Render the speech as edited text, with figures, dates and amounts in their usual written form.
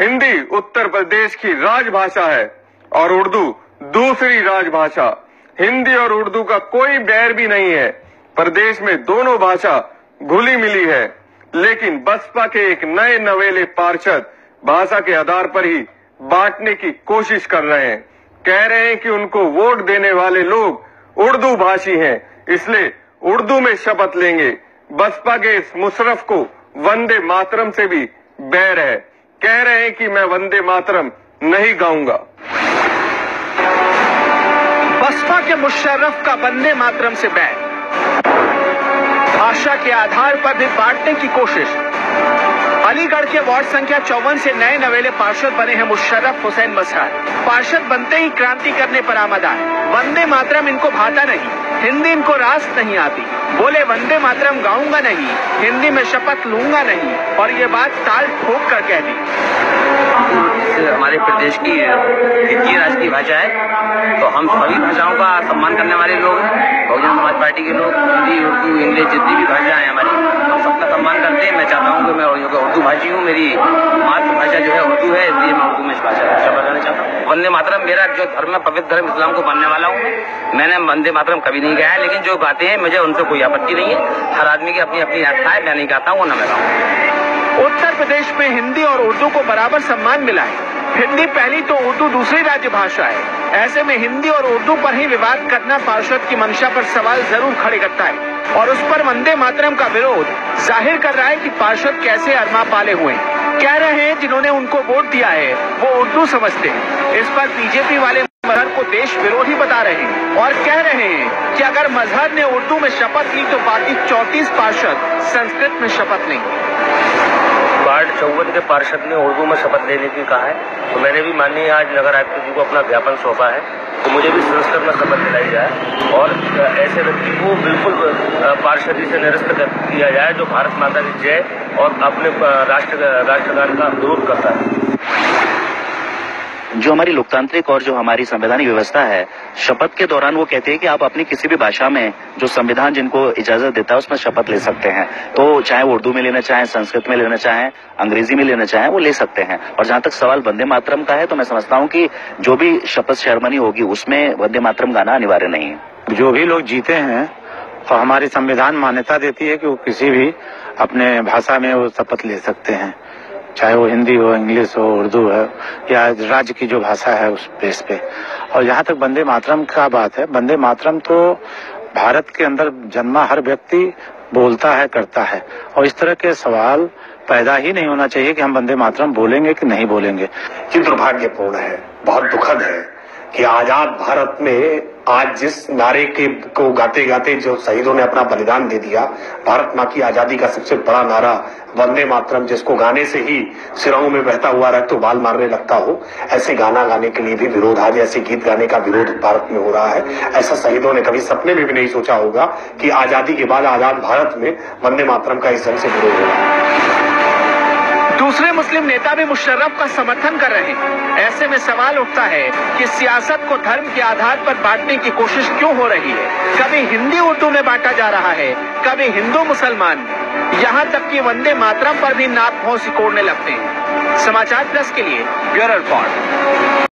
हिंदी उत्तर प्रदेश की राजभाषा है और उर्दू दूसरी राजभाषा। हिंदी और उर्दू का कोई बैर भी नहीं है। प्रदेश में दोनों भाषा घुली मिली है, लेकिन बसपा के एक नए नवेले पार्षद भाषा के आधार पर ही बांटने की कोशिश कर रहे हैं। कह रहे हैं कि उनको वोट देने वाले लोग उर्दू भाषी हैं, इसलिए उर्दू में शपथ लेंगे। बसपा के इस मुशर्रफ को वंदे मातरम से भी बैर है। कह रहे हैं कि मैं वंदे मातरम नहीं गाऊंगा। बसपा के मुशर्रफ का वंदे मातरम से बैर, भाषा के आधार पर भी बांटने की कोशिश। अलीगढ़ के वार्ड संख्या 54 से नए नवेले पार्षद बने हैं मुशर्रफ हुसैन मजहर। पार्षद बनते ही क्रांति करने पर आमद आए। वंदे मातरम इनको भाता नहीं, हिंदी इनको रास्त नहीं आती। बोले वंदे मातरम गाऊंगा नहीं, हिंदी में शपथ लूंगा नहीं, और ये बात ताल ठोक कर कह दी। हमारे प्रदेश की हिंदी राष्ट्रीय भाषा है, तो हम सभी भाषाओं का सम्मान करने वाले लोग हैं। बहुजन समाज पार्टी के लोग हिंदी, उर्दू, इंग्लिश जितनी भी भाषा है हमारी, हम सबका सम्मान करते हैं। मैं चाहता हूँ कि मैं उर्दू भाषी हूँ, मेरी मातृभाषा जो है उर्दू है, इसलिए मैं उर्दू में इस भाषा का शपथ लेना चाहता हूँ। वंदे मातरम मेरा जो धर्म है, पवित्र धर्म इस्लाम को मानने वाला हूँ। मैंने वंदे मातरम कभी नहीं गाया, लेकिन जो गाते हैं मुझे उनसे कोई आपत्ति नहीं है। हर आदमी की अपनी अपनी आस्था है, मैं नहीं गाता हूँ, न मैं गाऊँ। उत्तर प्रदेश में हिंदी और उर्दू को बराबर सम्मान मिला है। हिंदी पहली तो उर्दू दूसरी राज्य भाषा है। ऐसे में हिंदी और उर्दू पर ही विवाद करना पार्षद की मंशा पर सवाल जरूर खड़े करता है, और उस पर वंदे मातरम का विरोध जाहिर कर रहा है कि पार्षद कैसे अरमा पाले हुए हैं। कह रहे हैं जिन्होंने उनको वोट दिया है वो उर्दू समझते हैं। इस पर बीजेपी वाले मजहर को देश विरोधी बता रहे हैं और कह रहे हैं कि अगर मजहर ने उर्दू में शपथ ली तो बाकी 34 पार्षद संस्कृत में शपथ लेंगे। वार्ड 54 के पार्षद ने उर्दू में शपथ लेने की कहा है, तो मैंने भी माननीय आज नगर आयुक्त जी को अपना ज्ञापन सौंपा है तो मुझे भी संस्कृत में शपथ दिलाई जाए और ऐसे व्यक्ति को बिल्कुल पार्षदी से निरस्त किया जाए जो भारत माता की जय और अपने राष्ट्रगान का विरोध करता है। जो हमारी लोकतांत्रिक और जो हमारी संवैधानिक व्यवस्था है, शपथ के दौरान वो कहते हैं कि आप अपनी किसी भी भाषा में जो संविधान जिनको इजाजत देता है उसमें शपथ ले सकते हैं। तो चाहे वो उर्दू में लेना चाहें, संस्कृत में लेना चाहें, अंग्रेजी में लेना चाहें, वो ले सकते हैं। और जहां तक सवाल वंदे मातरम का है, तो मैं समझता हूं कि जो भी शपथ सेरेमनी होगी उसमें वंदे मातरम गाना अनिवार्य नहीं है। जो भी लोग जीते हैं और हमारी संविधान मान्यता देती है कि वो किसी भी अपने भाषा में वो शपथ ले सकते हैं, चाहे वो हिंदी हो, इंग्लिश हो, उर्दू है या राज्य की जो भाषा है उस बेस पे। और जहाँ तक वंदे मातरम का बात है, वंदे मातरम तो भारत के अंदर जन्मा हर व्यक्ति बोलता है, करता है, और इस तरह के सवाल पैदा ही नहीं होना चाहिए कि हम वंदे मातरम बोलेंगे कि नहीं बोलेंगे। ये दुर्भाग्यपूर्ण है, बहुत दुखद है कि आजाद भारत में आज जिस नारे को गाते गाते जो शहीदों ने अपना बलिदान दे दिया, भारत माँ की आजादी का सबसे बड़ा नारा वंदे मातरम, जिसको गाने से ही सिरों में बहता हुआ रक्त बाल मारने लगता हो, ऐसे गाना गाने के लिए भी विरोध, आज ऐसे गीत गाने का विरोध भारत में हो रहा है। ऐसा शहीदों ने कभी सपने में भी नहीं सोचा होगा कि आजादी के बाद आजाद भारत में वंदे मातरम का इस ढंग से विरोध हो रहा है। दूसरे मुस्लिम नेता भी मुशर्रफ का समर्थन कर रहे हैं। ऐसे में सवाल उठता है कि सियासत को धर्म के आधार पर बांटने की कोशिश क्यों हो रही है। कभी हिंदी उर्दू में बांटा जा रहा है, कभी हिंदू मुसलमान, यहाँ तक कि वंदे मातरम पर भी नाक भौं सिकोड़ने लगते हैं। समाचार प्लस के लिए ब्यूरो रिपोर्ट।